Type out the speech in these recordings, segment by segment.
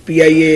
PIA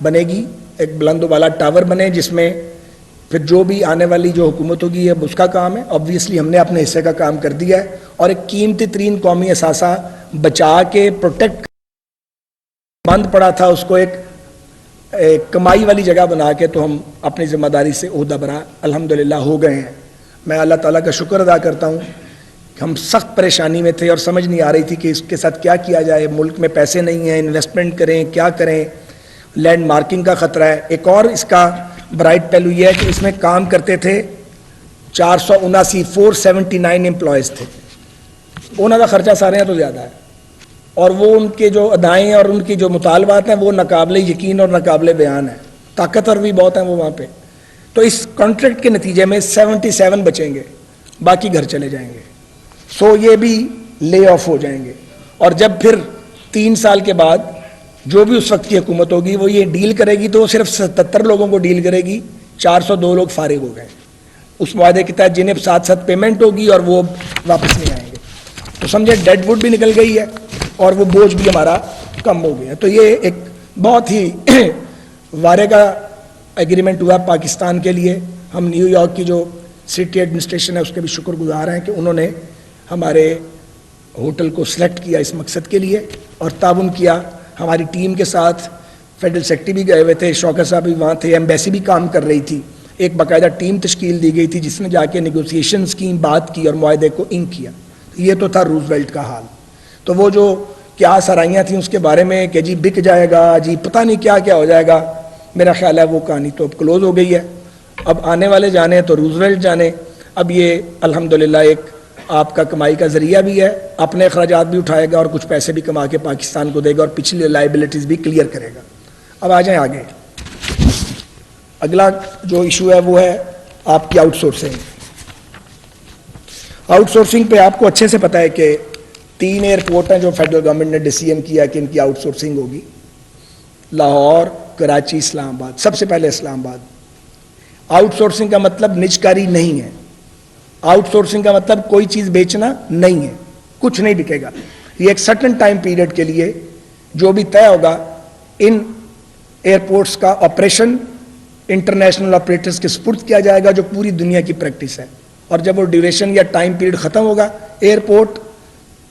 بنے گی, ایک بلند و بالا ٹاور بنے, جس میں پھر جو بھی آنے والی جو حکومت ہوگی اب اس کا کام ہے. آبویسلی ہم نے اپنے حصے کا کام کر دیا ہے, اور ایک قیمتی ترین قومی اثاثہ بچا کے پروٹیکٹ بند پڑا تھا اس کو ایک کمائی والی جگہ بنا کے تو ہم اپنی ذمہ داری سے عہدہ برا الحمدللہ ہو گئے ہیں. میں اللہ تعالیٰ کا شکر ادا کرتا ہوں کہ ہم سخت پریشانی میں تھے اور سمجھ نہیں آ رہی تھی کہ اس کے ساتھ کیا کیا جائے. ملک میں پیسے نہیں ہیں, انویسٹمنٹ کریں کیا کریں, لینڈ مارکنگ کا خطرہ ہے. ایک اور اس کا برائٹ پہلو یہ ہے کہ اس میں کام کرتے تھے 479 امپلائیز تھے. انہوں کا خرچہ سارے ہیں تو زیادہ ہے, اور وہ ان کے جو ادائیں اور ان کی جو مطالبات ہیں وہ ناقابل یقین اور ناقابل بیان ہیں. طاقتور بھی بہت ہیں وہ وہاں پہ. تو اس کانٹریکٹ کے نتیجے میں 77 بچیں گے, باقی گھر چلے جائیں گے. سو یہ بھی لے آف ہو جائیں گے. اور جب پھر 3 سال کے بعد جو بھی اس وقت کی حکومت ہوگی وہ یہ ڈیل کرے گی تو وہ صرف 77 لوگوں کو ڈیل کرے گی. 402 لوگ فارغ ہو گئے اس معاہدے کے تحت, جنہیں ساتھ ساتھ پیمنٹ ہوگی اور وہ واپس نہیں آئیں گے. تو سمجھے ڈیڈ ووڈ بھی نکل گئی ہے اور وہ بوجھ بھی ہمارا کم ہو گیا. تو یہ ایک بہت ہی وارے کا ایگریمنٹ ہوا پاکستان کے لیے. ہم نیو یارک کی جو سٹی ایڈمنسٹریشن ہے اس کے بھی شکر گزار ہیں کہ انہوں نے ہمارے ہوٹل کو سلیکٹ کیا اس مقصد کے لیے اور تعاون کیا ہماری ٹیم کے ساتھ. فیڈرل سیکرٹری بھی گئے ہوئے تھے, شوکت صاحب بھی وہاں تھے, ایمبیسی بھی کام کر رہی تھی. ایک باقاعدہ ٹیم تشکیل دی گئی تھی جس نے جا کے نیگوسیشنز کی, بات کی اور معاہدے کو انک کیا. یہ تو تھا روزویلٹ کا حال. تو وہ جو کیا سرائیاں تھیں اس کے بارے میں کہ جی بک جائے گا, جی پتہ نہیں کیا کیا ہو جائے گا, میرا خیال ہے وہ کہانی تو اب کلوز ہو گئی ہے. اب آنے والے جانے تو روزویلٹ جانے. اب یہ الحمدللہ ایک آپ کا کمائی کا ذریعہ بھی ہے, اپنے اخراجات بھی اٹھائے گا اور کچھ پیسے بھی کما کے پاکستان کو دے گا اور پچھلی لائبلٹیز بھی کلیئر کرے گا. اب آ جائیں آگے. اگلا جو ایشو ہے وہ ہے آپ کی آؤٹ سورسنگ. آؤٹ سورسنگ پہ آپ کو اچھے سے پتہ ہے کہ 3 ایئرپورٹ ہیں جو فیڈرل گورنمنٹ نے ڈیسیژن کیا کہ ان کی آؤٹ سورسنگ ہوگی. لاہور, کراچی, اسلام آباد. سب سے پہلے اسلام آباد. آؤٹ سورسنگ کا مطلب نجکاری نہیں ہے. آؤٹ سورسنگ کا مطلب کوئی چیز بیچنا نہیں ہے, کچھ نہیں بکے گا. یہ ایک سرٹن ٹائم پیریڈ کے لیے جو بھی طے ہوگا ان ایئرپورٹس کا آپریشن انٹرنیشنل آپریٹرز کے سپرد کیا جائے گا جو پوری دنیا کی پریکٹس ہے. اور جب وہ ڈیوریشن یا ٹائم پیریڈ ختم ہوگا ایئرپورٹ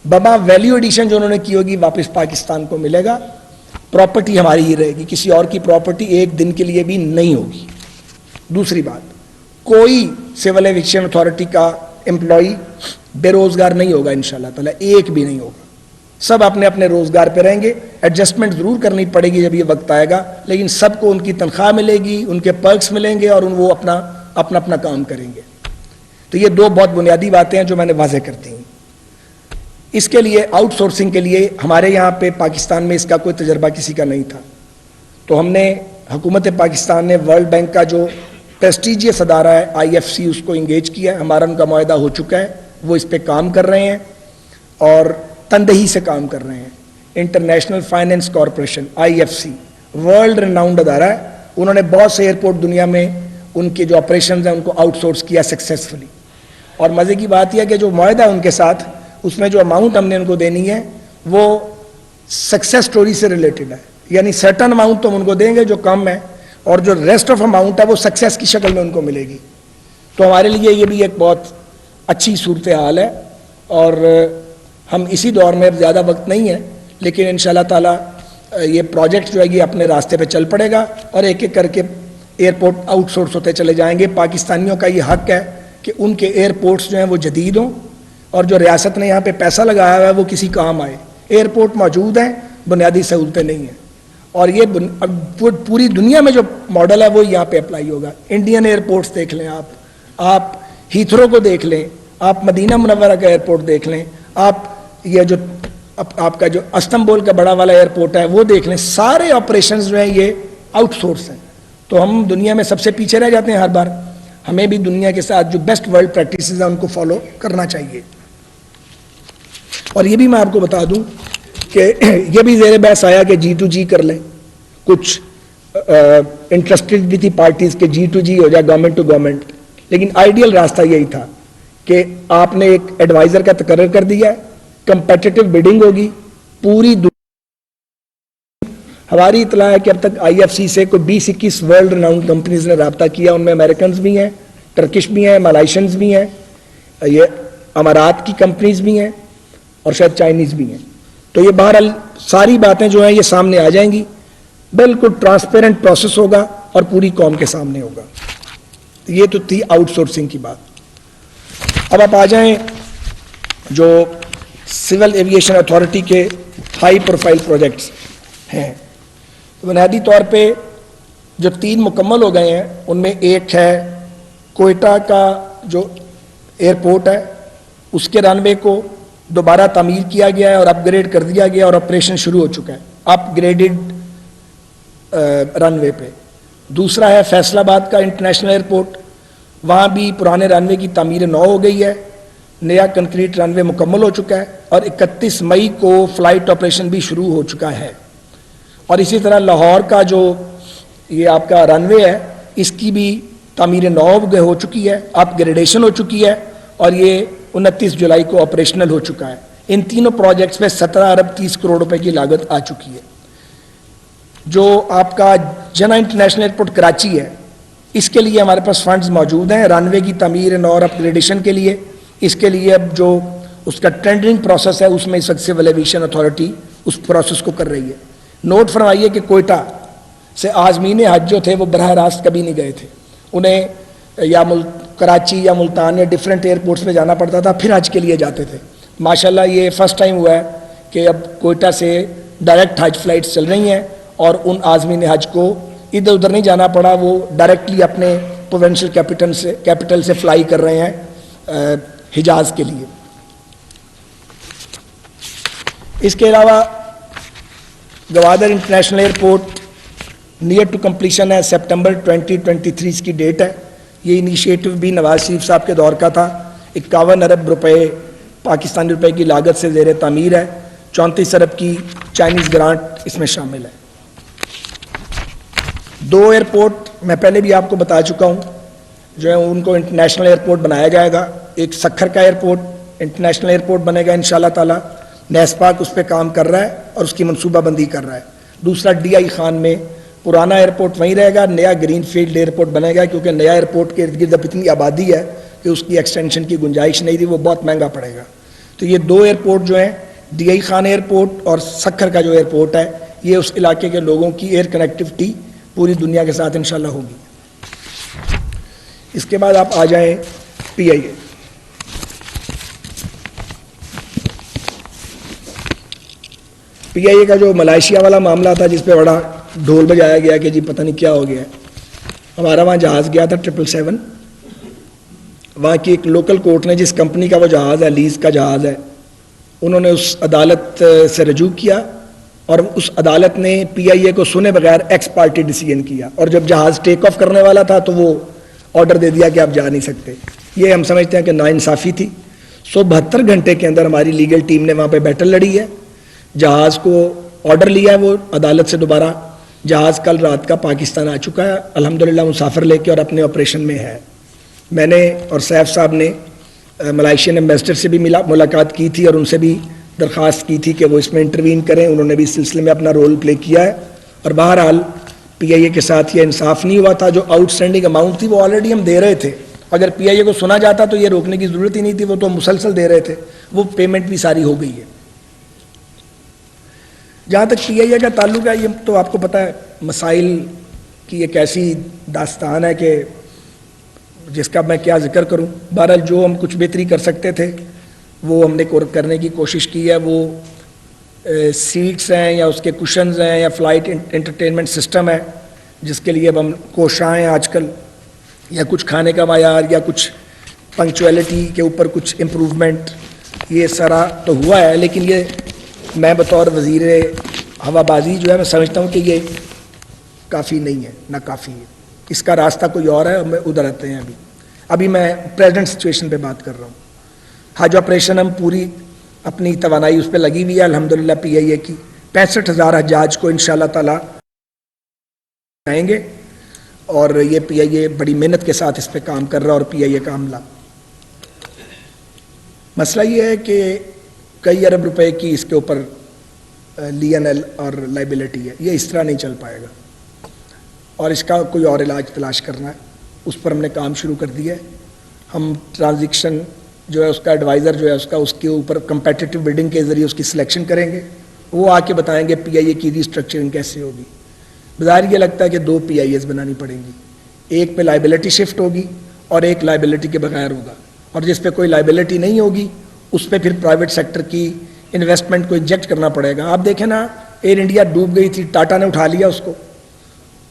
بما ویلیو ایڈیشن جو انہوں نے کی ہوگی واپس پاکستان کو ملے گا. پراپرٹی ہماری ہی رہے گی, کسی اور کی پراپرٹی ایک دن کے لیے بھی نہیں ہوگی. دوسری بات, کوئی سول ایویشن اتھارٹی کا امپلائی بے روزگار نہیں ہوگا انشاءاللہ تعالی, ایک بھی نہیں ہوگا. سب اپنے اپنے روزگار پہ رہیں گے. ایڈجسٹمنٹ ضرور کرنی پڑے گی جب یہ وقت آئے گا, لیکن سب کو ان کی تنخواہ ملے گی, ان کے پرکس ملیں گے اور وہ اپنا کام کریں گے. تو یہ 2 بہت بنیادی باتیں ہیں جو میں نے واضح کرتی ہیں. اس کے لیے آؤٹ سورسنگ کے لیے ہمارے یہاں پہ پاکستان میں اس کا کوئی تجربہ کسی کا نہیں تھا. تو ہم نے حکومت پاکستان نے ورلڈ بینک کا جو پریسٹیجیس ادارہ ہے IFC اس کو انگیج کیا ہے. ہمارا ان کا معاہدہ ہو چکا ہے, وہ اس پہ کام کر رہے ہیں اور تندہی سے کام کر رہے ہیں. International finance corporation IFC world renowned ادارہ ہے. انہوں نے بہت سے ایئرپورٹ دنیا میں ان کے جو آپریشنز ہیں ان کو آؤٹ سورس کیا سکسیسفلی. اور مزے کی بات یہ ہے کہ جو معاہدہ ہے ان کے ساتھ اس میں جو اماؤنٹ ہم نے ان کو دینی ہے وہ سکسیس سٹوری سے ریلیٹڈ ہے. یعنی سرٹن اماؤنٹ تو ہم ان کو دیں گے جو کم ہے اور جو ریسٹ آف اماؤنٹ ہے وہ سکسیس کی شکل میں ان کو ملے گی. تو ہمارے لیے یہ بھی ایک بہت اچھی صورتحال ہے. اور ہم اسی دور میں زیادہ وقت نہیں ہے لیکن انشاءاللہ تعالی یہ پروجیکٹ جو ہے یہ اپنے راستے پہ چل پڑے گا اور ایک ایک کر کے ایئرپورٹ آؤٹ سورس ہوتے چلے جائیں گے. پاکستانیوں کا یہ حق ہے کہ ان کے ایئرپورٹس جو ہیں وہ جدید ہوں اور جو ریاست نے یہاں پہ پیسہ لگایا ہوا ہے وہ کسی کام آئے. ایئرپورٹ موجود ہیں, بنیادی سہولتیں نہیں ہیں. اور یہ پوری دنیا میں جو ماڈل ہے وہ یہاں پہ اپلائی ہوگا. انڈین ایئرپورٹس دیکھ لیں آپ ہیتھرو کو دیکھ لیں, آپ مدینہ منورہ کا ایئرپورٹ دیکھ لیں, آپ یہ جو آپ کا جو استنبول کا بڑا والا ایئرپورٹ ہے وہ دیکھ لیں. سارے آپریشنز جو ہیں یہ آؤٹ سورس ہیں. تو ہم دنیا میں سب سے پیچھے رہ جاتے ہیں ہر بار. ہمیں بھی دنیا کے ساتھ جو بیسٹ ورلڈ پریکٹسز ہیں ان کو فالو کرنا چاہیے. اور یہ بھی میں آپ کو بتا دوں کہ یہ بھی زیر بحث آیا کہ G2G کر لیں. کچھ انٹرسٹڈ بھی تھی پارٹیز کہ G2G ہو جائے گورنمنٹ ٹو گورنمنٹ, لیکن آئیڈیل راستہ یہی تھا کہ آپ نے ایک ایڈوائزر کا تقرر کر دیا ہے, کمپیٹیٹو بڈنگ ہوگی, پوری ہماری اطلاع ہے کہ اب تک آئی ایف سی سے کوئی 20-21 ورلڈ رناؤنڈ کمپنیز نے رابطہ کیا. ان میں امریکنز بھی ہیں, ٹرکش بھی ہیں, ملائیشنز بھی ہیں, یہ امارات کی کمپنیز بھی ہیں اور شاید چائنیز بھی ہیں. تو یہ بہرحال ساری باتیں جو ہیں یہ سامنے آ جائیں گی. بالکل ٹرانسپیرنٹ پروسیس ہوگا اور پوری قوم کے سامنے ہوگا. یہ تو تھی آؤٹ سورسنگ کی بات. اب آپ آ جائیں جو سول ایویشن اتھارٹی کے ہائی پروفائل پروجیکٹس ہیں. بنیادی طور پہ جو 3 مکمل ہو گئے ہیں ان میں ایک ہے کوئٹہ کا جو ایئرپورٹ ہے, اس کے رن وے کو دوبارہ تعمیر کیا گیا ہے اور اپ گریڈ کر دیا گیا اور آپریشن شروع ہو چکا ہے اپ گریڈڈ رن وے پہ. دوسرا ہے فیصل آباد کا انٹرنیشنل ایئرپورٹ, وہاں بھی پرانے رن وے کی تعمیر نو ہو گئی ہے, نیا کنکریٹ رن وے مکمل ہو چکا ہے اور 31 مئی کو فلائٹ آپریشن بھی شروع ہو چکا ہے. اور اسی طرح لاہور کا جو یہ آپ کا رن وے ہے اس کی بھی تعمیر نو ہو چکی ہے, اپ گریڈیشن ہو چکی ہے اور یہ 29 جولائی کو آپریشنل ہو چکا ہے. ان تینوں پروجیکٹس میں 17 ارب 30 کروڑ روپے کی لاگت آ چکی ہے. جو آپ کا جنا انٹرنیشنل ایئرپورٹ کراچی ہے اس کے لیے ہمارے پاس فنڈز موجود ہیں رن وے کی تعمیر نو اور اپ گریڈیشن کے لیے. اس کے لیے اب جو اس کا ٹینڈرنگ پروسیس ہے اس میں اس وقت سول ایویشن اتھارٹی اس پروسیس کو کر رہی ہے. نوٹ فرمائیے کہ کوئٹہ سے عازمین حج جو تھے وہ براہ راست کبھی نہیں گئے تھے, انہیں یا کراچی یا ملتان یا ڈفرینٹ ایئرپورٹس میں جانا پڑتا تھا پھر حج کے لیے جاتے تھے. ماشاءاللہ یہ فرسٹ ٹائم ہوا ہے کہ اب کوئٹہ سے ڈائریکٹ حج فلائٹس چل رہی ہیں اور ان عازمین حج کو ادھر ادھر نہیں جانا پڑا, وہ ڈائریکٹلی اپنے پروونشل کیپٹل سے فلائی کر رہے ہیں حجاز کے لیے. اس کے علاوہ گوادر international airport near to completion ہے, سپٹمبر 2023 اس کی ڈیٹ ہے. یہ انیشیٹو بھی نواز شریف صاحب کے دور کا تھا. 51 ارب روپے پاکستانی روپے کی لاگت سے زیر تعمیر ہے, 34 ارب کی چائنیز گرانٹ اس میں شامل ہے. 2 ایئرپورٹ میں پہلے بھی آپ کو بتا چکا ہوں جو ہے ان کو انٹرنیشنل ایئرپورٹ بنایا جائے گا. ایک سکھر کا ایئرپورٹ انٹرنیشنل ایئرپورٹ بنے گا انشاءاللہ تعالی, نیسپاک اس پہ کام کر رہا ہے اور اس کی منصوبہ بندی کر رہا ہے. دوسرا ڈی آئی خان میں پرانا ایئرپورٹ وہیں رہے گا, نیا گرین فیلڈ ایئرپورٹ بنے گا کیونکہ نیا ایئرپورٹ کے ارد گرد اب اتنی آبادی ہے کہ اس کی ایکسٹینشن کی گنجائش نہیں تھی, وہ بہت مہنگا پڑے گا. تو یہ 2 ایئرپورٹ جو ہیں ڈی آئی خان ایئرپورٹ اور سکھر کا جو ایئرپورٹ ہے یہ اس علاقے کے لوگوں کی ایئر کنیکٹیوٹی پوری دنیا کے ساتھ انشاءاللہ ہوگی. اس کے بعد آپ آ جائیں پی آئی اے. پی آئی اے کا جو ملائیشیا والا معاملہ تھا جس پہ بڑا ڈھول بجایا گیا کہ جی پتہ نہیں کیا ہو گیا ہے, ہمارا وہاں جہاز گیا تھا 777, وہاں کی ایک لوکل کورٹ نے جس کمپنی کا وہ جہاز ہے لیز کا جہاز ہے انہوں نے اس عدالت سے رجوع کیا اور اس عدالت نے پی آئی اے کو سنے بغیر ایکس پارٹی ڈیسیژن کیا اور جب جہاز ٹیک آف کرنے والا تھا تو وہ آرڈر دے دیا کہ آپ جا نہیں سکتے. یہ ہم سمجھتے ہیں کہ ناانصافی تھی. 72 گھنٹے کے اندر ہماری لیگل ٹیم نے وہاں پہ بیٹل لڑی ہے, جہاز کو آرڈر لیا ہے وہ عدالت سے دوبارہ. جہاز کل رات کا پاکستان آ چکا ہے الحمدللہ مسافر لے کے اور اپنے آپریشن میں ہے. میں نے اور سیف صاحب نے ملائیشین ایمبیسڈر سے بھی ملاقات کی تھی اور ان سے بھی درخواست کی تھی کہ وہ اس میں انٹروین کریں. انہوں نے بھی اس سلسلے میں اپنا رول پلے کیا ہے اور بہرحال پی آئی اے کے ساتھ یہ انصاف نہیں ہوا تھا. جو آؤٹ اسٹینڈنگ اماؤنٹ تھی وہ آلریڈی ہم دے رہے تھے, اگر پی آئی اے کو سنا جاتا تو یہ روکنے کی ضرورت ہی نہیں تھی, وہ تو مسلسل دے رہے تھے, وہ پیمنٹ بھی ساری ہو گئی ہے. جہاں تک پی آئی اے کا تعلق ہے یہ تو آپ کو پتہ ہے مسائل کی ایک ایسی داستان ہے کہ جس کا میں کیا ذکر کروں. بہرحال جو ہم کچھ بہتری کر سکتے تھے وہ ہم نے کرنے کی کوشش کی ہے. وہ سیٹس ہیں یا اس کے کشنز ہیں یا فلائٹ انٹرٹینمنٹ سسٹم ہے جس کے لیے اب ہم کوشاں ہیں آج کل, یا کچھ کھانے کا معیار یا کچھ پنکچویلٹی کے اوپر کچھ امپروومنٹ, یہ سارا تو ہوا ہے. لیکن یہ میں بطور وزیر ہوا بازی جو ہے میں سمجھتا ہوں کہ یہ کافی نہیں ہے, ناکافی ہے. اس کا راستہ کوئی اور ہے, ہم ادھر آتے ہیں. ابھی میں پریزنٹ سچویشن پہ بات کر رہا ہوں. حج آپریشن ہم پوری اپنی توانائی اس پہ لگی ہوئی ہے الحمدللہ. پی آئی اے کی 65,000 حجاج کو انشاءاللہ تعالی آئیں گے اور یہ پی آئی اے بڑی محنت کے ساتھ اس پہ کام کر رہا ہے. اور پی آئی اے کا عملہ, مسئلہ یہ ہے کہ کئی ارب روپے کی اس کے اوپر لین ایل اور لائبلٹی ہے، یہ اس طرح نہیں چل پائے گا، اور اس کا کوئی اور علاج تلاش کرنا ہے، اس پر ہم نے کام شروع کر دیا ہے. ہم ٹرانزیکشن جو ہے اس کا ایڈوائزر جو ہے اس کے اوپر کمپیٹیٹیو بڈنگ کے ذریعے اس کی سلیکشن کریں گے، وہ آ کے بتائیں گے پی آئی اے کی ریسٹرکچرنگ کیسے ہوگی. بظاہر یہ لگتا ہے کہ 2 پی آئی ایز بنانی پڑیں گی، ایک پہ لائبلٹی شفٹ ہوگی اور ایک لائبلٹی کے بغیر ہوگا، اور جس پہ کوئی لائبلٹی نہیں ہوگی اس پہ پھر پرائیویٹ سیکٹر کی انویسٹمنٹ کو انجیکٹ کرنا پڑے گا. آپ دیکھیں نا، ایئر انڈیا ڈوب گئی تھی، ٹاٹا نے اٹھا لیا اس کو،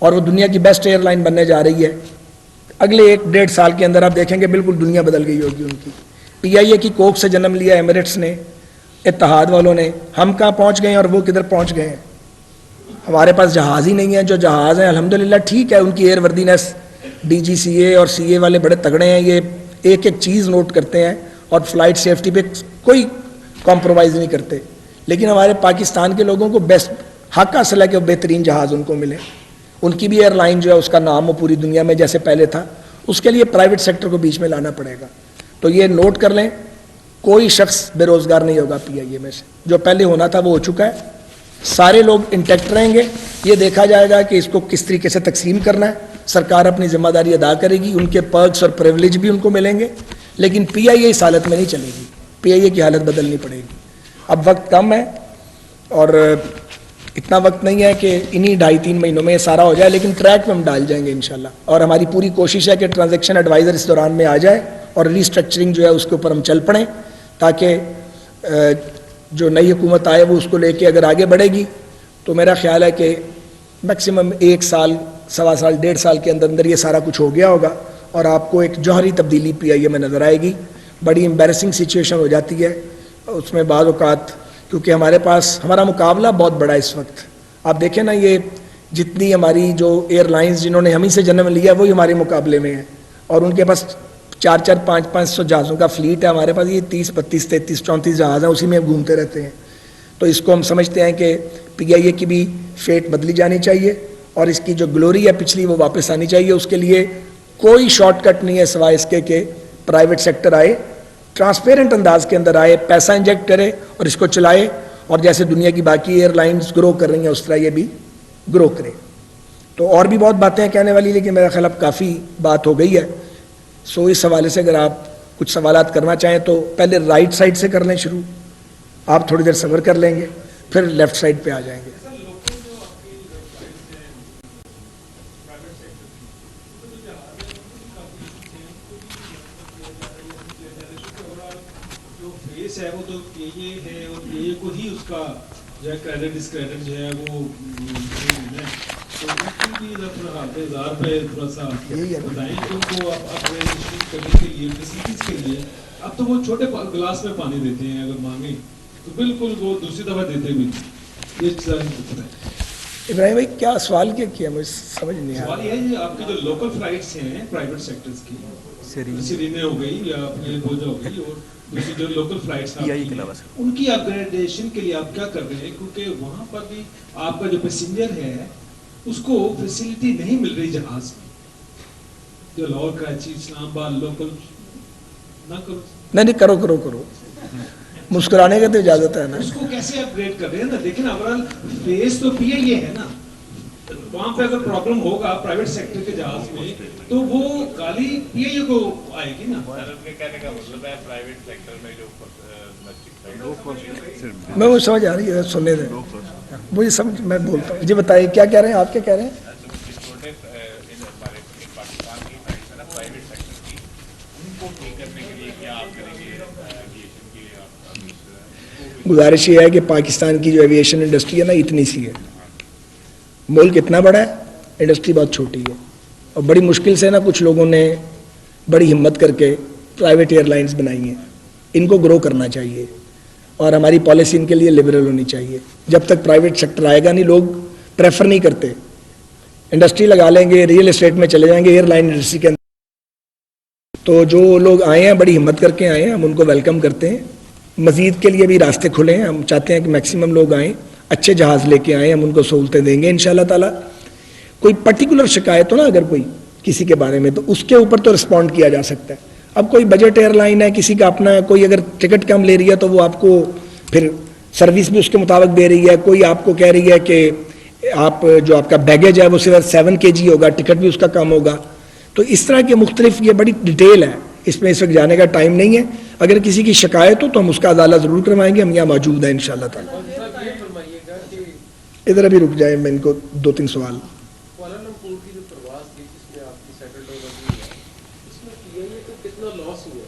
اور وہ دنیا کی بیسٹ ایئر لائن بننے جا رہی ہے. اگلے 1-1.5 سال کے اندر آپ دیکھیں گے بالکل دنیا بدل گئی ہوگی ان کی. پی آئی اے کی کوک سے جنم لیا ایمریٹس نے، اتحاد والوں نے. ہم کہاں پہنچ گئے ہیں اور وہ کدھر پہنچ گئے ہیں. ہمارے پاس جہاز ہی نہیں ہے، جو جہاز ہیں الحمدللہ ٹھیک ہے، ان کی ایئر وردینس ڈی جی سی اے اور سی اے والے بڑے تگڑے ہیں، یہ ایک ایک چیز نوٹ کرتے ہیں اور فلائٹ سیفٹی پہ کوئی کمپرومائز نہیں کرتے. لیکن ہمارے پاکستان کے لوگوں کو بیسٹ حق حاصل ہے کہ وہ بہترین جہاز ان کو ملے. ان کی بھی ایئر لائن جو ہے اس کا نام ہو پوری دنیا میں جیسے پہلے تھا. اس کے لیے پرائیویٹ سیکٹر کو بیچ میں لانا پڑے گا. تو یہ نوٹ کر لیں، کوئی شخص بے روزگار نہیں ہوگا پی آئی اے میں سے. جو پہلے ہونا تھا وہ ہو چکا ہے، سارے لوگ انٹیکٹ رہیں گے. یہ دیکھا جائے گا کہ اس کو کس طریقے سے تقسیم کرنا ہے. سرکار اپنی ذمہ داری ادا کرے گی، ان کے پرکس اور پریولیج بھی ان کو ملیں گے. لیکن پی آئی اے اس حالت میں نہیں چلے گی، پی آئی اے کی حالت بدلنی پڑے گی. اب وقت کم ہے اور اتنا وقت نہیں ہے کہ انہی 2.5-3 مہینوں میں یہ سارا ہو جائے، لیکن ٹریک میں ہم ڈال جائیں گے انشاءاللہ. اور ہماری پوری کوشش ہے کہ ٹرانزیکشن ایڈوائزر اس دوران میں آ جائے اور ریسٹرکچرنگ جو ہے اس کے اوپر ہم چل پڑیں، تاکہ جو نئی حکومت آئے وہ اس کو لے کے اگر آگے بڑھے گی تو میرا خیال ہے کہ میکسیمم 1 سال، 1.25 سال، 1.5 سال کے اندر اندر یہ سارا کچھ ہو گیا ہوگا اور آپ کو ایک جوہری تبدیلی پی آئی اے میں نظر آئے گی. بڑی امبیرسنگ سچویشن ہو جاتی ہے اس میں بعض اوقات، کیونکہ ہمارا مقابلہ بہت بڑا ہے اس وقت. آپ دیکھیں نا، یہ جتنی ہماری جو ایئر لائنز جنہوں نے ہمیں سے جنم لیا وہی ہمارے مقابلے میں ہیں، اور ان کے پاس 400, 500, 500 جہازوں کا فلیٹ ہے. ہمارے پاس یہ 30, 32, 33, 34 جہاز ہیں، اسی میں گھومتے رہتے ہیں. تو اس کو ہم سمجھتے ہیں کہ پی آئی اے کی بھی فیٹ بدلی جانی چاہیے اور اس کی جو گلوری ہے پچھلی وہ واپس آنی چاہیے. اس کے لیے کوئی شارٹ کٹ نہیں ہے سوائے اس کے کہ پرائیویٹ سیکٹر آئے، ٹرانسپیرنٹ انداز کے اندر آئے، پیسہ انجیکٹ کرے اور اس کو چلائے، اور جیسے دنیا کی باقی ایئر لائنز گرو کر رہی ہیں اس طرح یہ بھی گرو کرے. تو اور بھی بہت باتیں ہیں کہنے والی، لیکن میرا خیال اب کافی بات ہو گئی ہے. سو اس حوالے سے اگر آپ کچھ سوالات کرنا چاہیں تو پہلے رائٹ سائڈ سے کر لیں شروع، آپ تھوڑی دیر صبر کر لیں گے، پھر لیفٹ سائڈ پہ آ جائیں گے. ہے وہ تو یہ ہے اور یہ کو ہی اس کا جو ہے کریڈٹ ڈسکریڈٹ جو ہے وہ ہزار پہ تھوڑا سا بتائیں کہ ان کو اپگریڈیشن کرنے کے لیے فیسلٹیز کے لیے. اب تو وہ چھوٹے گلاس میں پانی دیتے ہیں، اگر مانگیں تو بالکل وہ دوسری دفعہ دیتے بھی. ابراہیم بھائی کیا سوال کیا مجھے سمجھ نہیں آیا. سوال یہ ہے آپ کے جو لوکل فلائٹس ہیں پرائیویٹ سیکٹرز کی، سرینے ہو گئی یا اپنے بوجھا ہو گئی، اور دوسری جو لوکل فلائٹس ان کی اپ گریڈیشن کے لیے آپ کیا کر رہے ہیں؟ کیونکہ وہاں پر بھی آپ کا جو پیسنجر ہے اس کو فیسلٹی نہیں مل رہی جہاز میں. جو لاہور، کراچی، اسلام آباد لوکل نہ کرو. نہیں کرو مسکرانے کا تو اجازت ہے نا. اس کو کیسے اپ گریڈ کر رہے ہیں نا؟ دیکھیں اوورال فیس تو پی آئی اے ہے نا. وہاں پہ اگر پرابلم ہوگا پرائیویٹ سیکٹر کے جہاز میں تو وہ گالی پی آئی اے کو آئے گی نا. کہنے کا مطلب ہے پرائیویٹ سیکٹر میں جو میں وہ سمجھ آ رہی ہے، سننے دیں مجھے سمجھ، میں بولتا ہوں. جی بتائیے کیا کہہ رہے ہیں آپ، کیا کہہ رہے ہیں؟ پاکستان کی پرائیویٹ سیکٹر کی ان کو ٹھیک کرنے کے لیے کیا آپ کریں گے؟ گزارش یہ ہے کہ پاکستان کی جو ایویشن انڈسٹری ہے نا اتنی سی ہے، ملک اتنا بڑا ہے، انڈسٹری بہت چھوٹی ہے، اور بڑی مشکل سے نا کچھ لوگوں نے بڑی ہمت کر کے پرائیویٹ ایئر لائنز بنائی ہیں. ان کو گرو کرنا چاہیے اور ہماری پالیسی ان کے لیے لبرل ہونی چاہیے. جب تک پرائیویٹ سیکٹر آئے گا نہیں، لوگ پریفر نہیں کرتے. انڈسٹری لگا لیں گے، ریئل اسٹیٹ میں چلے جائیں گے، ایئر لائن انڈسٹری کے اندر. تو جو لوگ آئے ہیں بڑی ہمت کر کے آئے ہیں، ہم ان کو ویلکم کرتے ہیں. مزید کے لیے بھی راستے کھلے ہیں، ہم چاہتے ہیں کہ میکسیمم لوگ آئیں، اچھے جہاز لے کے آئیں، ہم ان کو سہولتیں دیں گے انشاءاللہ تعالیٰ. کوئی پرٹیکولر شکایت ہو نا اگر کوئی کسی کے بارے میں، تو اس کے اوپر تو رسپونڈ کیا جا سکتا ہے. اب کوئی بجٹ ایئر لائن ہے، کسی کا اپنا ہے، کوئی اگر ٹکٹ کم لے رہی ہے تو وہ آپ کو پھر سروس بھی اس کے مطابق دے رہی ہے. کوئی آپ کو کہہ رہی ہے کہ آپ جو آپ کا بیگیج ہے وہ صرف 7 kg ہوگا, ٹکٹ بھی اس کا کم ہوگا. تو اس طرح کے مختلف, یہ بڑی ڈیٹیل ہے, اس میں اس وقت جانے کا ٹائم نہیں ہے. اگر کسی کی شکایت ہو تو ہم اس کا ازالہ ضرور کروائیں گے, ہم یہاں موجود ہیں انشاءاللہ تعالی. ادھر ابھی رک جائیں, میں ان کو 2-3 سوال. کوالالمپور کی جو پرواز تھی جس میں آپ کی سیٹلڈ اوور ہوئی ہے, اس میں پی آئی اے کو کتنا لاس ہوا؟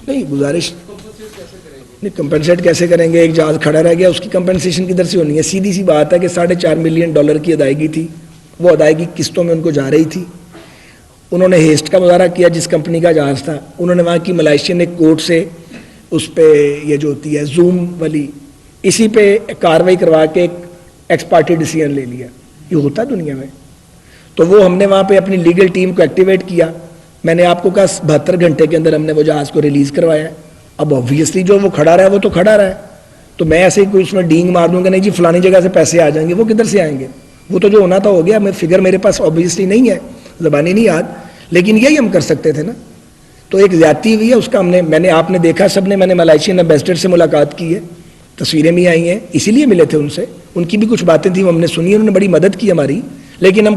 نہیں گزارش کمپنسیٹ کیسے کریں گے؟ نہیں, کمپنسیٹ کیسے کریں گے؟ ایک جہاز کھڑا رہ گیا, اس کی کمپنسیشن کدھر سے ہونی ہے؟ سیدھی سی بات ہے کہ $4.5 ملین کی ادائیگی تھی, وہ ادائیگی قسطوں میں ان کو جا رہی تھی. انہوں نے ہیسٹ کا مظاہرہ کیا, جس کمپنی کا جہاز تھا, انہوں نے وہاں کی ملائیشین ایک کورٹ سے اس پہ یہ جو ہوتی ہے زوم والی, اسی پہ کاروائی کروا کے ایک ایکس پارٹی ڈیسیژن لے لیا. یہ ہوتا ہے دنیا میں. تو وہ ہم نے وہاں پہ اپنی لیگل ٹیم کو ایکٹیویٹ کیا. میں نے آپ کو کہا 72 گھنٹے کے اندر ہم نے وہ جہاز کو ریلیز کروایا. اب آبویسلی جو وہ کھڑا رہا ہے وہ تو کھڑا رہا ہے, تو میں ایسے ہی کوئی اس میں ڈینگ مار دوں گا نہیں جی فلانی جگہ سے پیسے آ جائیں گے, وہ کدھر سے آئیں گے؟ وہ تو جو ہونا تھا ہو گیا. میں فگر میرے پاس آبویسلی نہیں ہے, زبانی نہیں یاد, لیکن یہی ہم کر سکتے تھے نا. تو ایک زیادتی ہوئی ہے, اس کا میں نے آپ نے دیکھا سب نے, میں نے ملائیشین ایمبیسڈر سے ملاقات کی ہے, تصویریں بھی آئی ہیں, اسی لیے ملے تھے ان سے. ان کی بھی کچھ باتیں تھیں وہ ہم نے سنی, انہوں نے بڑی مدد کی ہماری, لیکن ہم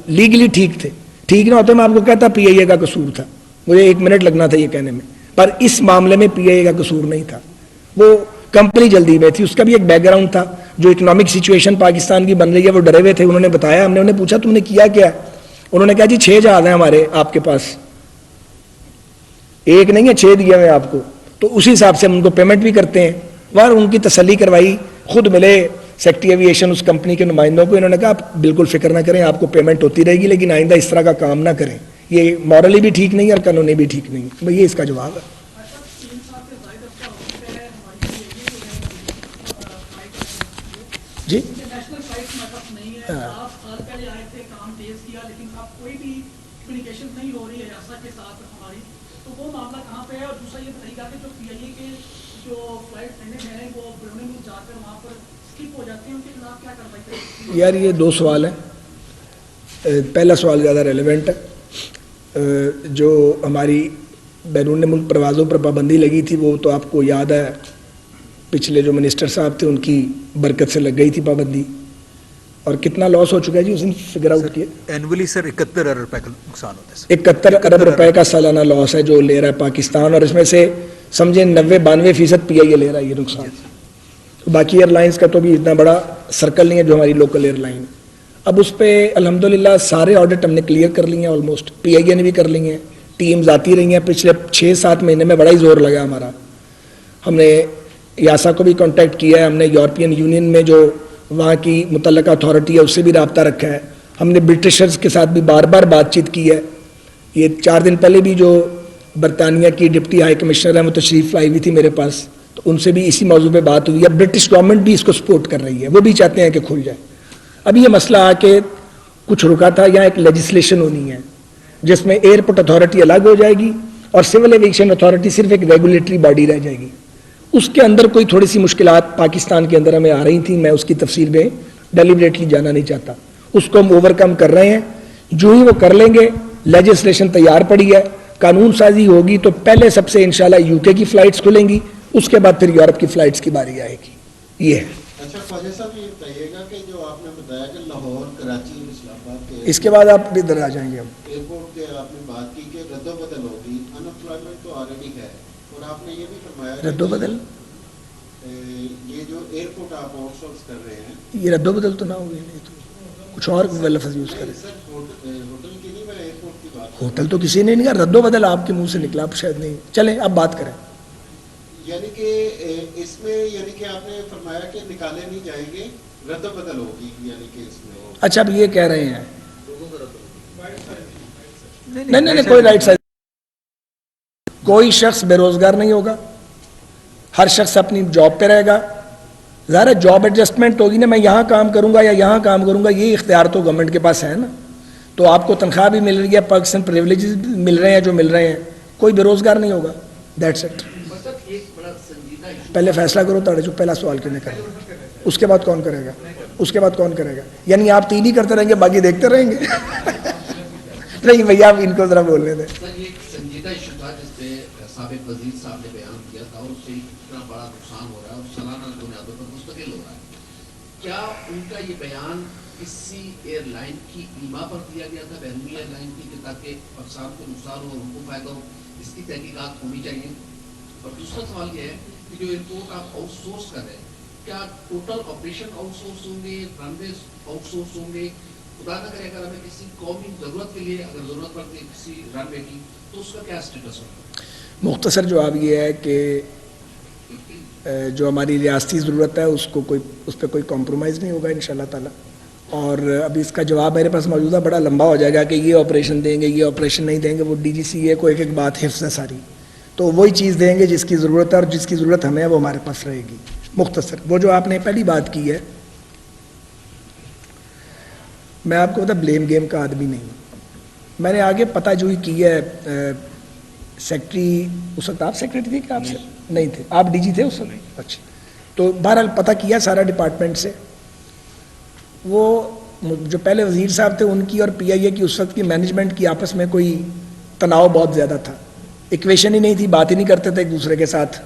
لیگلی ٹھیک تھے. ٹھیک نہ ہوتے میں آپ کو کہتا پی آئی اے کا قصور تھا, مجھے 1 منٹ لگنا تھا یہ کہنے میں, پر اس معاملے میں پی آئی اے کا قصور نہیں تھا. وہ کمپنی جلدی میں تھی, اس کا بھی ایک بیک گراؤنڈ تھا. جو اکنامک سچویشن پاکستان کی بن رہی ہے وہ ڈرے ہوئے تھے. انہوں نے بتایا, ہم نے انہیں پوچھا تم نے کیا کیا؟ انہوں نے کہا جی 6 جہاز ہیں ہمارے آپ کے پاس, ایک نہیں ہے 6 دیے ہوئے آپ کو. تو اسی حساب سے ہم ان کو پیمنٹ بھی کرتے ہیں. اور ان کی تسلی کروائی, خود ملے سیکٹری ایویشن اس کمپنی کے نمائندوں کو, انہوں نے کہا آپ بالکل فکر نہ کریں, آپ کو پیمنٹ ہوتی رہے گی, لیکن آئندہ اس طرح کا کام نہ کریں. یہ مورلی بھی ٹھیک نہیں اور قانونی بھی ٹھیک نہیں. بھئی یہ اس کا جواب ہے. جی انٹرنیشنل فلائٹس میں وقت نہیں ہے, 7 سال پہلے آئے تھے, کام تیز کیا, لیکن اب کوئی بھی کمیونیکیشن نہیں ہو رہی ہے ایسا کے ساتھ ہماری, تو وہ معاملہ کہاں پہ ہے؟ اور دوسرا یہ بتائیے گا کہ جو پی آئی اے کے جو فلائٹ اٹینڈنٹ ہیں وہ بیرون ملک جا کر وہاں پر اسکپ ہو جاتے ہیں, ان کے خلاف کیا کارروائی کریں؟ یار یہ 2 سوال ہیں. پہلا سوال زیادہ ریلیونٹ ہے. جو ہماری بیرون ملک پروازوں پر پابندی لگی تھی وہ تو آپ کو یاد ہے, پچھلے جو منسٹر صاحب تھے ان کی برکت سے لگ گئی تھی پابندی. اور کتنا لاس ہو چکا ہے جی اس نے فگر آؤٹ کیا؟ اینولی سر 71 ارب روپے کا نقصان ہوتا ہے. 71 ارب روپے کا سالانہ لاس ہے جو لے رہا ہے پاکستان, اور اس میں سے سمجھیں 90-92% پی آئی اے لے رہا ہے یہ نقصان. باقی ایئر لائنس کا تو بھی اتنا بڑا سرکل نہیں ہے جو ہماری لوکل ایئر لائن. اب اس پہ الحمدللہ سارے آڈٹ ہم نے کلیئر کر لیے ہیں آلموسٹ, پی آئی اے نے بھی کر لی ہیں, ٹیمز آتی رہی ہیں. پچھلے 6-7 مہینے میں بڑا ہی زور لگا ہمارا. ہم نے یاسا کو بھی کانٹیکٹ کیا ہے, ہم نے یورپین یونین میں جو وہاں کی متعلقہ اتھارٹی ہے اس سے بھی رابطہ رکھا ہے, ہم نے برٹشرز کے ساتھ بھی بار بار بات چیت کی ہے. یہ 4 دن پہلے بھی جو برطانیہ کی ڈپٹی ہائی کمشنر ہیں وہ تشریف لائی ہوئی تھی میرے پاس, تو ان سے بھی اسی موضوع پہ بات ہوئی ہے. برٹش گورنمنٹ بھی اس کو سپورٹ کر رہی ہے, وہ بھی چاہتے ہیں کہ کھل جائے. ابھی یہ مسئلہ آ کے کچھ رکا تھا, یہاں ایک لیجسلیشن ہونی ہے جس میں ایئرپورٹ اتھارٹی الگ ہو جائے گی اور سول ایویشن اتھارٹی صرف ایک ریگولیٹری باڈی رہ جائے گی. اس کے اندر کوئی تھوڑی سی مشکلات پاکستان کے اندر ہمیں آ رہی تھیں, میں اس کی تفصیل میں ڈیلیبریٹلی جانا نہیں چاہتا. اس کو ہم اوور کم کر رہے ہیں. جو ہی وہ کر لیں گے, لیجسلیشن تیار پڑی ہے, قانون سازی ہوگی تو پہلے سب سے انشاءاللہ یو کے کی فلائٹس کھلیں گی, اس کے بعد پھر یورپ کی فلائٹس کی باری آئے گی. یہ ہے. اچھا خواجہ صاحب یہ بتائیے گا کہ جو آپ نے بتایا کہ لاہور کراچی اسلام آباد کے اس کے بعد آپ بھی ادھر آ جائیں گے. ہم ایئرپورٹ کے آپ نے بات کی کہ رد و بدل ہوگی, ان امپلائمنٹ تو آلریڈی ہے, اور آپ نے یہ بھی فرمایا رد و بدل, یہ جو ایئرپورٹ آپ آؤٹ سورس کر رہے ہیں, یہ رد و بدل تو نہ ہوگی, نہیں تو کچھ اور لفظ یوز کریں. سر ہوٹل کی نہیں, میں ایئرپورٹ کی بات. ہوٹل تو کسی نے نہیں کہا, رد و بدل آپ کے منہ سے نکلا, آپ شاید نہیں. چلیں اب بات کریں. یعنی کہ اس میں یعنی کہ آپ نے فرمایا کہ نکالے نہیں جائیں گے, رد و بدل ہوگی, یعنی کہ اس میں. اچھا اب یہ کہہ رہے ہیں نہیں نہیں کوئی رائٹ سائڈ, کوئی شخص بے روزگار نہیں ہوگا, ہر شخص اپنی جاب پہ رہے گا. ظاہر ہے جاب ایڈجسٹمنٹ ہوگی نا, میں یہاں کام کروں گا یا یہاں کام کروں گا, یہ اختیار تو گورنمنٹ کے پاس ہے نا. تو آپ کو تنخواہ بھی مل رہی ہے, پاکستان پریولیجز مل رہے ہیں جو مل رہے ہیں, کوئی بے روزگار نہیں ہوگا. That's it. پہلے فیصلہ کرو تاڑے جو پہلا سوال کیوں نہیں کرے, اس کے بعد کون کرے گا, اس کے بعد کون کرے گا. یعنی آپ 3 ہی کرتے رہیں گے, باقی دیکھتے رہیں گے. نہیں بھیا آپ ان کو ذرا بولنے دیں. سر یہ سنجیدہ ایشو تھا جس پہ سابق وزیر صاحب نے بیان کیا تھا, اور اس سے اتنا بڑا نقصان ہو رہا ہے, کیا ان کا یہ بیان کسی ایئر لائن کی ایما پر دیا گیا تھا, بحرمی ایئر لائن کی, کہ تاکہ افسران کو نقصان ہو اور ان کو فائدہ ہو؟ اس کی تحقیقات ہونی چاہیے. اور دوسرا سوال یہ ہے کہ جو ایئرپورٹ آپ آؤٹ سورس کر رہے ہیں, کیا ٹوٹل آپریشن آؤٹ سورس ہوں گے, رن ویز آؤٹ سورس ہوں گے؟ خدا نہ کرے اگر ہمیں کسی قومی ضرورت کے لیے اگر ضرورت پڑتی ہے کسی رن وے کی, تو اس کا کیا اسٹیٹس ہوگا؟ مختصر جواب یہ ہے کہ جو ہماری ریاستی ضرورت ہے اس پہ کوئی کمپرومائز نہیں ہوگا انشاءاللہ تعالی. اور ابھی اس کا جواب میرے پاس موجود ہے, بڑا لمبا ہو جائے گا کہ یہ آپریشن دیں گے, یہ آپریشن نہیں دیں گے. وہ ڈی جی سی اے کو ایک ایک بات حفظ ہے ساری, تو وہی چیز دیں گے جس کی ضرورت ہے, اور جس کی ضرورت ہمیں ہے وہ ہمارے پاس رہے گی. مختصر وہ جو آپ نے پہلی بات کی ہے, میں آپ کو بتا بلیم گیم کا آدمی نہیں ہوں. میں نے آگے پتہ جوئی کی ہے, سیکٹری اس وقت آپ سیکرٹری تھے کہ آپ سے نہیں تھے, آپ ڈی جی تھے اس وقت؟ اچھا, تو بہرحال پتہ کیا سارا ڈپارٹمنٹ سے. وہ جو پہلے وزیر صاحب تھے ان کی اور پی آئی اے کی اس وقت کی مینجمنٹ کی آپس میں کوئی تناؤ بہت زیادہ تھا, ایکویشن ہی نہیں تھی, بات ہی نہیں کرتے تھے ایک دوسرے کے ساتھ.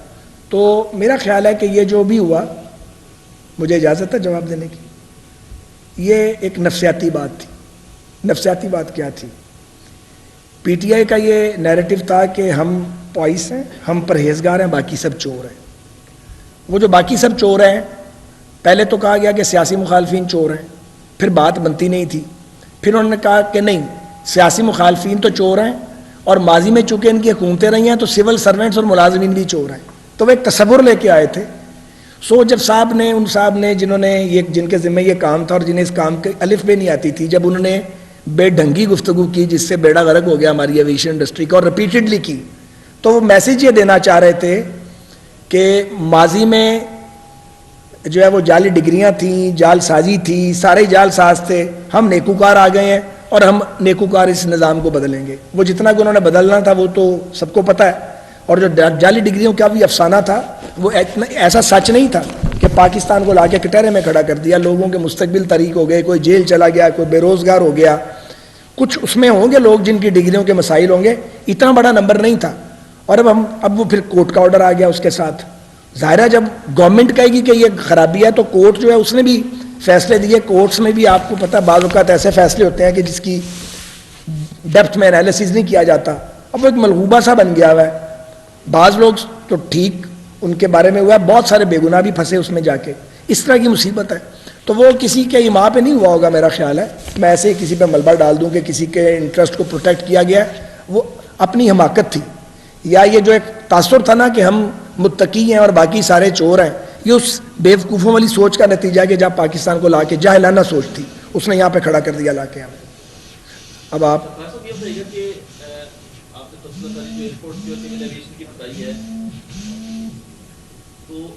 تو میرا خیال ہے کہ یہ جو بھی ہوا, مجھے اجازت ہے جواب دینے کی, یہ ایک نفسیاتی بات تھی. نفسیاتی بات کیا تھی؟ پی ٹی آئی کا یہ نیریٹو تھا کہ ہم پوائس ہیں, ہم پرہیزگار ہیں, باقی سب چور ہیں. وہ جو باقی سب چور ہیں, پہلے تو کہا گیا کہ سیاسی مخالفین چور ہیں, پھر بات بنتی نہیں تھی. پھر انہوں نے کہا کہ نہیں, سیاسی مخالفین تو چور ہیں, اور ماضی میں چونکہ ان کی حکومتیں رہی ہیں تو سول سرونٹس اور ملازمین بھی چور ہیں. تو وہ ایک تصور لے کے آئے تھے. سو جب ان صاحب نے جنہوں نے جن کے ذمہ یہ کام تھا اور جنہیں اس کام کے الف بے نہیں آتی تھی, جب انہوں نے بے ڈھنگی گفتگو کی جس سے بیڑا غرق ہو گیا ہماری ایویشن انڈسٹری کا, اور ریپیٹڈلی کی, تو وہ میسیج یہ دینا چاہ رہے تھے کہ ماضی میں جو ہے وہ جعلی ڈگریاں تھیں, جال سازی تھی, سارے جال ساز تھے, ہم نیکوکار آ گئے ہیں اور ہم نیکوکار اس نظام کو بدلیں گے. وہ جتنا کہ انہوں نے بدلنا تھا وہ تو سب کو پتہ ہے. اور جو جعلی ڈگریوں کا بھی افسانہ تھا وہ ایسا سچ نہیں تھا کہ پاکستان کو لا کے کٹہرے میں کھڑا کر دیا, لوگوں کے مستقبل طریق ہو گئے, کوئی جیل چلا گیا, کوئی بے روزگار ہو گیا. کچھ اس میں ہوں گے لوگ جن کی ڈگریوں کے مسائل ہوں گے, اتنا بڑا نمبر نہیں تھا. اور اب وہ پھر کورٹ کا آرڈر آ گیا اس کے ساتھ. ظاہرہ جب گورنمنٹ کہے گی کہ یہ خرابی ہے تو کورٹ جو ہے اس نے بھی فیصلے دیے. کورٹس میں بھی آپ کو پتہ بعض اوقات ایسے فیصلے ہوتے ہیں کہ جس کی ڈیپتھ میں انالیسز نہیں کیا جاتا. اب وہ ایک ملغوبہ سا بن گیا ہوا ہے. بعض لوگ تو ٹھیک ان کے بارے میں ہوا ہے, بہت سارے بے گناہ بھی پھنسے اس میں جا کے. اس طرح کی مصیبت ہے. تو وہ کسی کے ایما پہ نہیں ہوا ہوگا میرا خیال ہے. میں ایسے کسی پہ ملبہ ڈال دوں کہ کسی کے انٹرسٹ کو پروٹیکٹ کیا گیا, وہ اپنی حماقت تھی. یا یہ جو ایک تاثر تھا نا کہ ہم متقی ہیں اور باقی سارے چور ہیں, یہ اس بیوقوفوں والی سوچ کا نتیجہ ہے کہ جب پاکستان کو لا کے جاہلانہ سوچ تھی اس نے یہاں پہ کھڑا کر دیا لا کے. اب آپ تو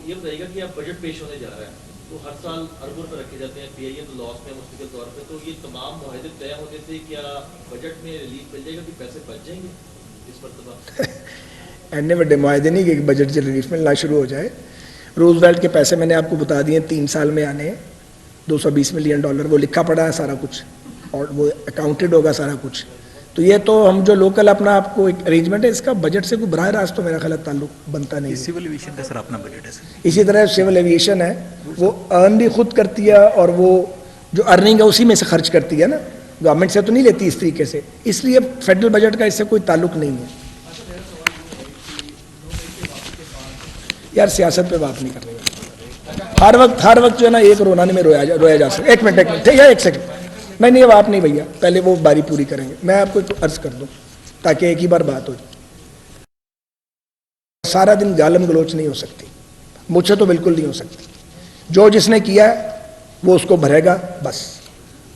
یہ بتائیے گا کہ اب بجٹ پیش ہونے جا رہا ہے تو ہر سال اربوں روپے رکھے جاتے ہیں, پی آئی اے تو لاس میں مستقل طور پہ, تو یہ تمام معاہدے طے ہوتے تھے, کیا بجٹ میں ریلیف مل جائے گا کہ پیسے بچ جائیں گے اس مرتبہ؟ اینے بڑے معاہدے نہیں کہ بجٹ سے ریلیف ملنا شروع ہو جائے. روز ویلٹ کے پیسے میں نے آپ کو بتا دیے 3 سال میں آنے ہیں, $220 ملین, وہ لکھا پڑا ہے سارا کچھ اور وہ اکاؤنٹڈ ہوگا سارا کچھ. تو یہ تو ہم جو لوکل اپنا آپ کو ایک ارینجمنٹ ہے, اس کا بجٹ سے کوئی براہ راست تو میرا خیال تعلق بنتا نہیں. سول ایویشن کا سر اپنا بجٹ ہے. اسی طرح سول ایویشن ہے, وہ ارن بھی خود کرتی ہے اور وہ جو ارننگ ہے اسی میں سے خرچ کرتی ہے نا, گورنمنٹ سے تو نہیں لیتی اس طریقے سے. اس لیے فیڈرل بجٹ کا اس سے کوئی تعلق نہیں ہے. یار سیاست پہ بات نہیں کرنے گا. ہر وقت جو ہے نا ایک رونے میں رویا جا سکتا. ایک منٹ ایک سیکنڈ, نہیں اب آپ نہیں بھیا, پہلے وہ باری پوری کریں گے. میں آپ کو ایک عرض کر دوں تاکہ ایک ہی بار بات ہو جائے. سارا دن گالم گلوچ نہیں ہو سکتی, مجھ سے تو بالکل نہیں ہو سکتی. جو جس نے کیا ہے وہ اس کو بھرے گا بس.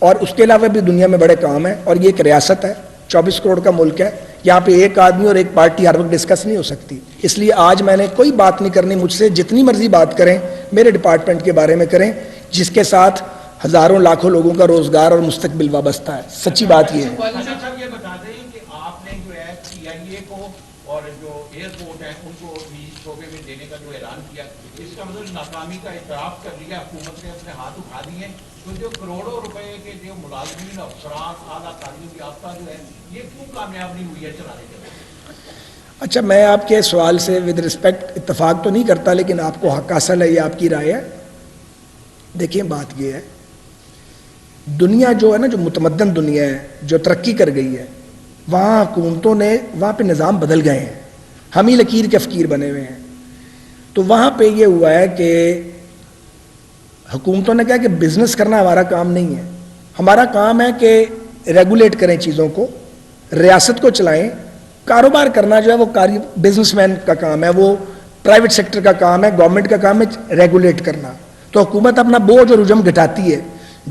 اور اس کے علاوہ بھی دنیا میں بڑے کام ہیں, اور یہ ایک ریاست ہے, 24 کروڑ کا ملک ہے. یہاں پہ ایک آدمی اور ایک پارٹی ہر وقت ڈسکس نہیں ہو سکتی. اس لیے آج میں نے کوئی بات نہیں کرنی, مجھ سے جتنی مرضی بات کریں میرے ڈپارٹمنٹ کے بارے میں کریں جس کے ساتھ ہزاروں لاکھوں لوگوں کا روزگار اور مستقبل وابستہ ہے. سچی بات یہ ہے. یہ بتا دیں کہ آپ نے جو ہے پی آئی اے کو اور جو ایئرپورٹ ہیں ان کو اس شعبے میں دینے کا جو اعلان کیا, اس کا مطلب ناکامی کا اعتراف کر لیا, حکومت نے اپنے ہاتھ اٹھا دیے. تو جو کروڑوں روپے کے جو ملازمین افسران اعلیٰ تعلیم یافتہ جو ہے, یہ کیوں کامیاب نہیں ہوئی ہے چلانے کے لیے؟ اچھا, میں آپ کے سوال سے ود رسپیکٹ اتفاق تو نہیں کرتا, لیکن آپ کو حق حاصل ہے, یہ آپ کی رائے ہے. دیکھیں بات یہ ہے، دنیا جو ہے نا، جو متمدن دنیا ہے، جو ترقی کر گئی ہے، وہاں حکومتوں نے وہاں پہ نظام بدل گئے ہیں، ہم ہی لکیر کے فقیر بنے ہوئے ہیں. تو وہاں پہ یہ ہوا ہے کہ حکومتوں نے کہا کہ بزنس کرنا ہمارا کام نہیں ہے، ہمارا کام ہے کہ ریگولیٹ کریں چیزوں کو، ریاست کو چلائیں. کاروبار کرنا جو ہے وہ بزنس مین کا کام ہے، وہ پرائیویٹ سیکٹر کا کام ہے، گورنمنٹ کا کام ہے ریگولیٹ کرنا. تو حکومت اپنا بوجھ اور حجم گھٹاتی ہے.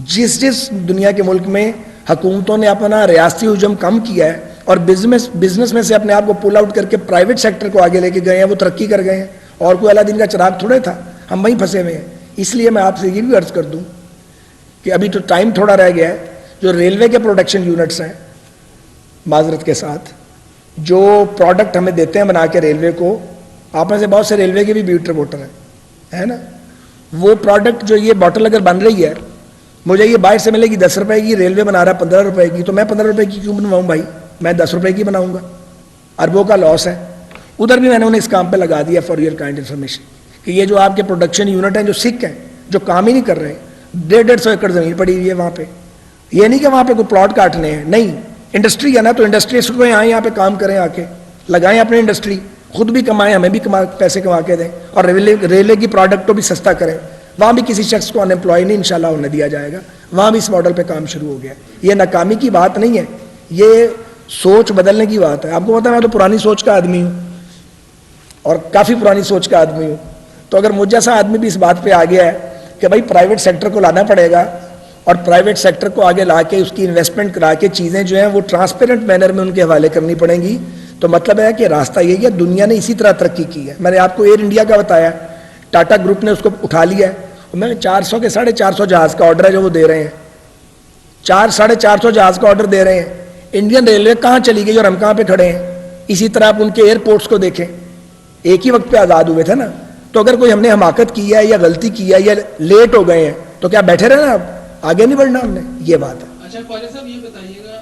جس دنیا کے ملک میں حکومتوں نے اپنا ریاستی حجم کم کیا ہے اور بزنس میں سے اپنے آپ کو پل آؤٹ کر کے پرائیویٹ سیکٹر کو آگے لے کے گئے ہیں، وہ ترقی کر گئے ہیں. اور کوئی اللہ دین کا چراغ تھوڑے تھا، ہم وہیں پھنسے ہوئے ہیں. اس لیے میں آپ سے یہ بھی عرض کر دوں کہ ابھی تو ٹائم تھوڑا رہ گیا ہے. جو ریلوے کے پروڈکشن یونٹس ہیں، معذرت کے ساتھ جو پروڈکٹ ہمیں دیتے ہیں بنا کے ریلوے کو، آپ میں سے بہت سے ریلوے کے بھی بیوٹر ووٹر ہیں، ہے نا. وہ پروڈکٹ جو یہ بوٹل اگر بن رہی ہے، مجھے یہ باہر سے ملے گی 10 روپے کی، ریلوے بنا رہا ہے 15 روپے کی، تو میں 15 روپے کی کیوں بنواؤں بھائی؟ میں 10 روپے کی بناؤں گا. اربوں کا لاس ہے. ادھر بھی میں نے انہیں اس کام پہ لگا دیا فار یور کائنڈ انفارمیشن کہ یہ جو آپ کے پروڈکشن یونٹ ہیں جو سکھ ہیں، جو کام ہی نہیں کر رہے، 150 ایکڑ زمین پڑی ہوئی ہے وہاں پہ. یہ نہیں کہ وہاں پہ کوئی پلاٹ کاٹنے ہیں، نہیں، انڈسٹری ہے نا، تو انڈسٹریز کو آئیں یہاں پہ کام کریں، آ کے لگائیں اپنی انڈسٹری، خود بھی کمائیں، ہمیں بھی پیسے کما کے دیں، اور ریلوے کی پروڈکٹ کو بھی سستا کریں. وہاں بھی کسی شخص کو ان امپلائی نہیں انشاءاللہ ہونے دیا جائے گا. وہاں بھی اس ماڈل پہ کام شروع ہو گیا. یہ ناکامی کی بات نہیں ہے، یہ سوچ بدلنے کی بات ہے. آپ کو پتا ہے میں تو پرانی سوچ کا آدمی ہوں، اور کافی پرانی سوچ کا آدمی ہوں. تو اگر مجھ جیسا آدمی بھی اس بات پہ آ گیا ہے کہ بھائی پرائیویٹ سیکٹر کو لانا پڑے گا، اور پرائیویٹ سیکٹر کو آگے لا کے اس کی انویسٹمنٹ کرا کے چیزیں جو ہیں وہ ٹرانسپیرنٹ مینر میں ان کے حوالے کرنی پڑیں گی، تو مطلب ہے کہ راستہ یہی ہے. دنیا نے اسی طرح ترقی کی ہے. میں نے آپ کو ایئر انڈیا کا بتایا، ٹاٹا گروپ نے اس کو اٹھا لیا ہے. میں 400 کے 450 جہاز کا آرڈر ہے جو وہ دے رہے ہیں، 450 جہاز کا آرڈر دے رہے ہیں. انڈین ریلوے کہاں چلی گئی اور ہم کہاں پہ کھڑے ہیں؟ اسی طرح آپ ان کے ایئرپورٹس کو دیکھیں، ایک ہی وقت پہ آزاد ہوئے تھے نا. تو اگر کوئی ہم نے حماقت کی ہے یا غلطی کی ہے یا لیٹ ہو گئے ہیں تو کیا بیٹھے رہنا، اب آگے نہیں بڑھنا ہم نے؟ یہ بات ہے. اچھا خواجہ صاحب یہ بتائیے گا،